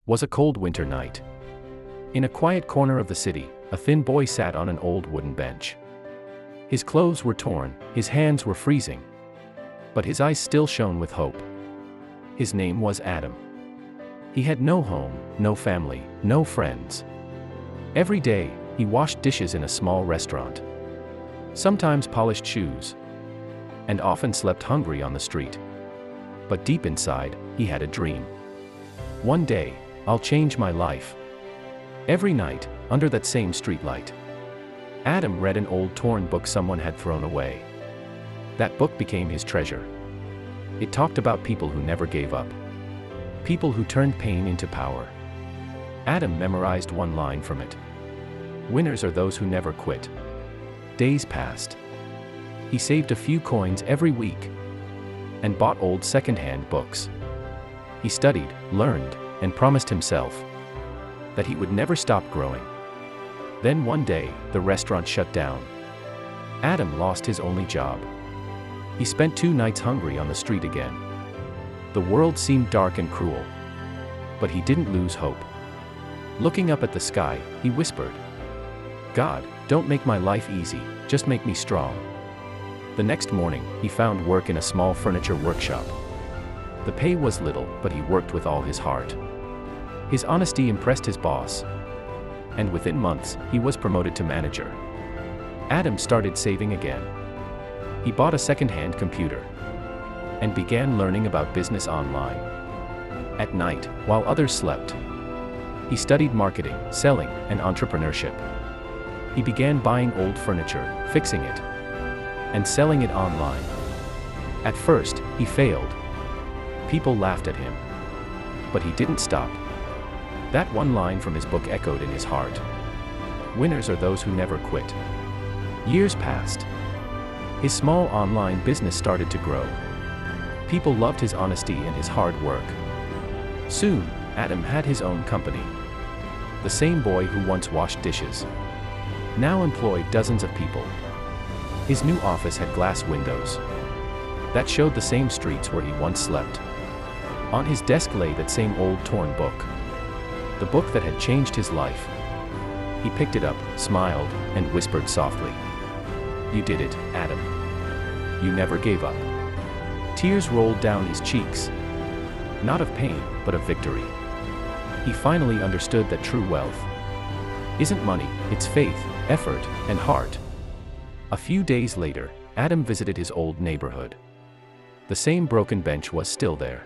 was a cold winter night. In a quiet corner of the city, a thin boy sat on an old wooden bench. His clothes were torn, his hands were freezing, but his eyes still shone with hope. His name was Adam. He had no home, no family, no friends. Every day, he washed dishes in a small restaurant. Sometimes polished shoes, and often slept hungry on the street. But deep inside, he had a dream. One day, I'll change my life. Every night, under that same streetlight, Adam read an old torn book someone had thrown away. That book became his treasure. It talked about people who never gave up. People who turned pain into power. Adam memorized one line from it. Winners are those who never quit. Days passed. He saved a few coins every week and bought old second-hand books. He studied, learned, and promised himself that he would never stop growing. Then one day, the restaurant shut down. Adam lost his only job. He spent 2 nights hungry on the street again. The world seemed dark and cruel. But he didn't lose hope. Looking up at the sky, he whispered, "God, don't make my life easy, just make me strong." The next morning, he found work in a small furniture workshop. The pay was little, but he worked with all his heart. His honesty impressed his boss, and within months, he was promoted to manager. Adam started saving again. He bought a second-hand computer and began learning about business online. At night, while others slept, he studied marketing, selling, and entrepreneurship. He began buying old furniture, fixing it, and selling it online. At first, he failed. People laughed at him. But he didn't stop. That one line from his book echoed in his heart. Winners are those who never quit. Years passed. His small online business started to grow. People loved his honesty and his hard work. Soon, Adam had his own company. The same boy who once washed dishes now employed dozens of people. His new office had glass windows that showed the same streets where he once slept. On his desk lay that same old torn book, the book that had changed his life. He picked it up, smiled, and whispered softly, "You did it, Adam. You never gave up." Tears rolled down his cheeks, not of pain, but of victory. He finally understood that true wealth isn't money, it's faith, effort, and heart. A few days later, Adam visited his old neighborhood. The same broken bench was still there.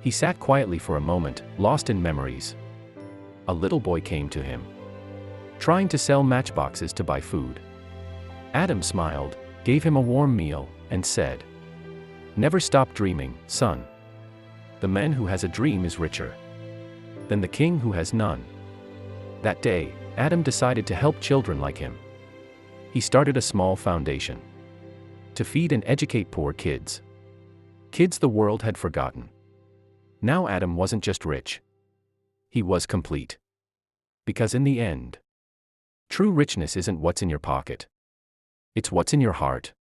He sat quietly for a moment, lost in memories. A little boy came to him, trying to sell matchboxes to buy food. Adam smiled, gave him a warm meal, and said, "Never stop dreaming, son. The man who has a dream is richer than the king who has none." That day, Adam decided to help children like him. He started a small foundation to feed and educate poor kids. Kids the world had forgotten. Now Adam wasn't just rich. He was complete. Because in the end, true richness isn't what's in your pocket. It's what's in your heart.